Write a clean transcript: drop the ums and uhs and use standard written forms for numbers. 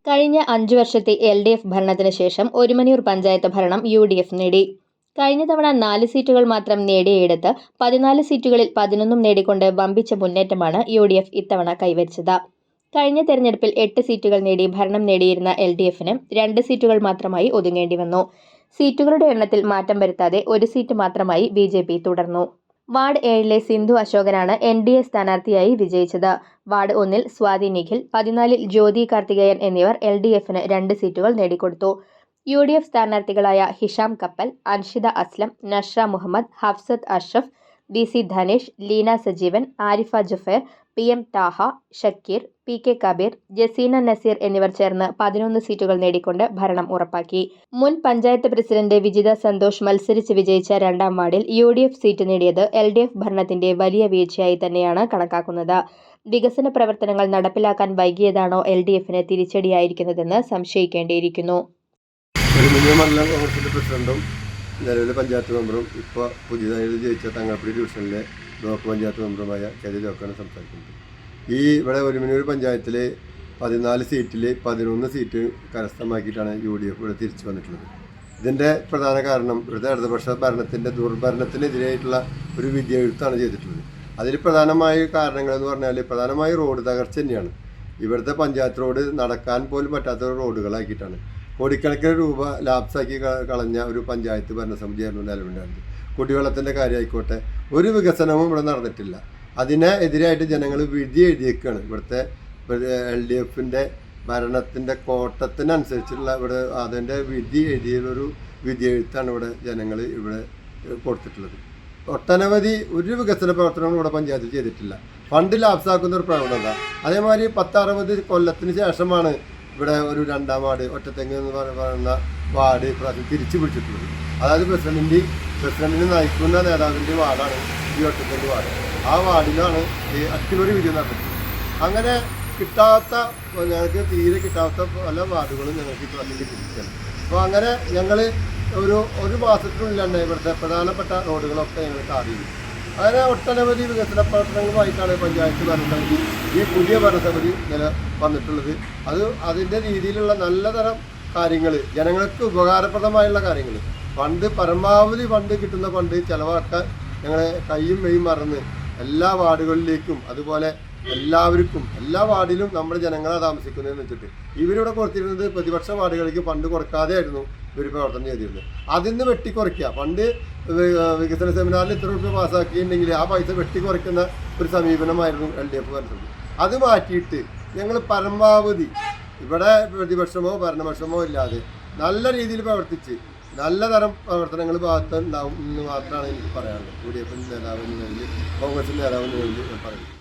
കഴിഞ്ഞ 5 വർഷത്തെ LDF ഭരണത്തിന് ശേഷം ഒരുമനൂർ പഞ്ചായത്ത് ഭരണം UDF നേടി. കഴിഞ്ഞ തവണ 4 സീറ്റുകൾ മാത്രം നേടിയയിടത്ത് 14 സീറ്റുകളിൽ 11 നേടിക്കൊണ്ട് വമ്പിച്ച മുന്നേറ്റമാണ് UDF ഇത്തവണ കൈവരിച്ചത്. കഴിഞ്ഞ തെരഞ്ഞെടുപ്പിൽ 8 സീറ്റുകൾ നേടി ഭരണം നേടിയിരുന്ന LDFന് 2 സീറ്റുകൾ മാത്രമായി ഒതുങ്ങേണ്ടി വന്നു. സീറ്റുകളുടെ എണ്ണത്തിൽ മാറ്റം വരുത്താതെ 1 സീറ്റ് മാത്രമായി BJP തുടർന്നു. വാർഡ് 7-ലെ സിന്ധു അശോകനാണ് NDA സ്ഥാനാർത്ഥിയായി വിജയിച്ചത്. വാർഡ് 1-ൽ സ്വാതി നിഖിൽ, 14-ൽ ജ്യോതി കാർത്തികേയൻ എന്നിവർ LDFന് 2 സീറ്റുകൾ നേടിക്കൊടുത്തു. UDF സ്ഥാനാർത്ഥികളായ ഹിഷാം കപ്പൽ, Anshida Aslam, Nashra Muhammad, Hafsath Ashraf, DC Dhanesh, Leena Sajeevan, Arifa ജുഫേർ, PM Thaha, Shakir, PK Kabir, Jaseena Naseer എന്നിവർ ചേർന്ന് 11 സീറ്റുകൾ നേടിക്കൊണ്ട് ഭരണം ഉറപ്പാക്കി. മുൻ പഞ്ചായത്ത് പ്രസിഡന്റ് വിജിത സന്തോഷ് മത്സരിച്ച് വിജയിച്ച 2-ാം വാർഡിൽ UDF സീറ്റ് നേടിയത് LDF ഭരണത്തിന്റെ വലിയ വീഴ്ചയായി തന്നെയാണ് കണക്കാക്കുന്നത്. വികസന പ്രവർത്തനങ്ങൾ നടപ്പിലാക്കാൻ വൈകിയതാണോ LDFന് തിരിച്ചടിയായിരിക്കുന്നതെന്ന് സംശയിക്കേണ്ടിയിരിക്കുന്നു. നിലവിലെ പഞ്ചായത്ത് മെമ്പറും ഇപ്പോൾ പുതിയതായി ജയിച്ച തങ്ങാപ്പുഴ ഡിവിഷനിലെ ബ്ലോക്ക് പഞ്ചായത്ത് മെമ്പറുമായ കെ.ജെ. ജോക്കാണ് സംസാരിക്കുന്നത്. ഇവിടെ ഒരുമനൂർ പഞ്ചായത്തിലെ 14 സീറ്റിൽ 11 സീറ്റ് കരസ്ഥമാക്കിയിട്ടാണ് UDF ഇവിടെ തിരിച്ചു വന്നിട്ടുള്ളത്. ഇതിൻ്റെ പ്രധാന കാരണം ഇവിടുത്തെ ഇടതുപക്ഷ ഭരണത്തിൻ്റെ ദുർഭരണത്തിനെതിരായിട്ടുള്ള ഒരു വിധിയെഴുത്താണ് ചെയ്തിട്ടുള്ളത്. അതിൽ പ്രധാനമായ കാരണങ്ങളെന്ന് പറഞ്ഞാൽ പ്രധാനമായി റോഡ് തകർച്ച തന്നെയാണ്. ഇവിടുത്തെ പഞ്ചായത്ത് റോഡ് നടക്കാൻ പോലും പറ്റാത്ത റോഡുകളാക്കിയിട്ടാണ്. കോടിക്കണക്കിന് രൂപ ലാപ്സാക്കി കളഞ്ഞ ഒരു പഞ്ചായത്ത് ഭരണസമിതിയായിരുന്നു നിലവിലുണ്ടായിരുന്നത്. കുടിവെള്ളത്തിൻ്റെ കാര്യമായിക്കോട്ടെ ഒരു വികസനവും ഇവിടെ നടന്നിട്ടില്ല. അതിനെ എതിരായിട്ട് ജനങ്ങൾ വിധി എഴുതിയേക്കാണ്. ഇവിടുത്തെ LDFൻ്റെ ഭരണത്തിൻ്റെ കോട്ടത്തിനനുസരിച്ചുള്ള ഇവിടെ അതിൻ്റെ വിധി എഴുതിയൊരു വിധിയെഴുത്താണ് ഇവിടെ ജനങ്ങൾ ഇവിടെ കൊടുത്തിട്ടുള്ളത്. ഒട്ടനവധി ഒരു വികസന പ്രവർത്തനങ്ങളും ഇവിടെ പഞ്ചായത്ത് ചെയ്തിട്ടില്ല. ഫണ്ട് ലാപ്സാക്കുന്ന ഒരു പ്രവണത. അതേമാതിരി 10-60 കൊല്ലത്തിന് ശേഷമാണ് ഇവിടെ ഒരു 2-ാം വാർഡ് ഒറ്റത്തെങ്ങ് എന്ന് പറയുന്ന വാർഡ് ഇപ്രാവശ്യം തിരിച്ചു പിടിച്ചിട്ടുള്ളത്. അതായത് പ്രസിഡന്റിനെ നയിക്കുന്ന നേതാവിൻ്റെ വാർഡാണ് ഈ ഒറ്റത്തെങ്ങ് വാർഡ്. ആ വാർഡിലാണ് ഈ അട്ടിമറി വിജയം നടത്തിയത്. അങ്ങനെ കിട്ടാത്ത ഞങ്ങൾക്ക് തീരെ കിട്ടാത്ത പല വാർഡുകളും ഞങ്ങൾക്ക് ഇപ്രാവശ്യം കിട്ടിയിരിക്കുകയാണ്. അപ്പോൾ അങ്ങനെ ഞങ്ങൾ ഒരു മാസത്തിനുള്ളിൽ തന്നെ ഇവിടുത്തെ പ്രധാനപ്പെട്ട റോഡുകളൊക്കെ ഞങ്ങൾക്ക് അറിയും. അങ്ങനെ ഒട്ടനവധി വികസന പ്രവർത്തനങ്ങളുമായിട്ടാണ് പഞ്ചായത്ത് ഭരണസമിതി ഈ പുതിയ ഭരണസമിതി വന്നിട്ടുള്ളത്. അതിൻ്റെ രീതിയിലുള്ള നല്ലതരം കാര്യങ്ങൾ, ജനങ്ങൾക്ക് ഉപകാരപ്രദമായുള്ള കാര്യങ്ങൾ, പരമാവധി ഫണ്ട് കിട്ടുന്ന ഫണ്ട് ചിലവാക്കാൻ ഞങ്ങളെ കൈയും മെയ്യും മറന്ന് എല്ലാ വാർഡുകളിലേക്കും അതുപോലെ എല്ലാവർക്കും എല്ലാ വാർഡിലും നമ്മുടെ ജനങ്ങളെ താമസിക്കുന്നതെന്ന് വെച്ചിട്ട് ഇവരിവിടെ കൊടുത്തിരുന്നത് പ്രതിപക്ഷ വാർഡുകളിലേക്ക് ഫണ്ട് കുറക്കാതെ ആയിരുന്നു ഇവർ പ്രവർത്തനം ചെയ്തിരുന്നത്. അതിൽ നിന്ന് വെട്ടിക്കുറയ്ക്കുക. ഫണ്ട് വികസന സെമിനാറിൽ ഇത്ര രൂപ പാസ്സാക്കിയിട്ടുണ്ടെങ്കിൽ ആ പൈസ വെട്ടിക്കുറയ്ക്കുന്ന ഒരു സമീപനമായിരുന്നു LDF ഭരണസമിതി. അത് മാറ്റിയിട്ട് ഞങ്ങൾ പരമാവധി ഇവിടെ പ്രതിപക്ഷമോ ഭരണപക്ഷമോ ഇല്ലാതെ നല്ല രീതിയിൽ പ്രവർത്തിച്ച് നല്ല തരം പ്രവർത്തനങ്ങൾ ഭാഗത്തുണ്ടാവും എന്ന് മാത്രമാണ് എനിക്ക് പറയാനുള്ളത്. UDF നേതാവിന് വേണ്ടി കോൺഗ്രസിൻ്റെ നേതാവിന് വേണ്ടി പറയുന്നത്.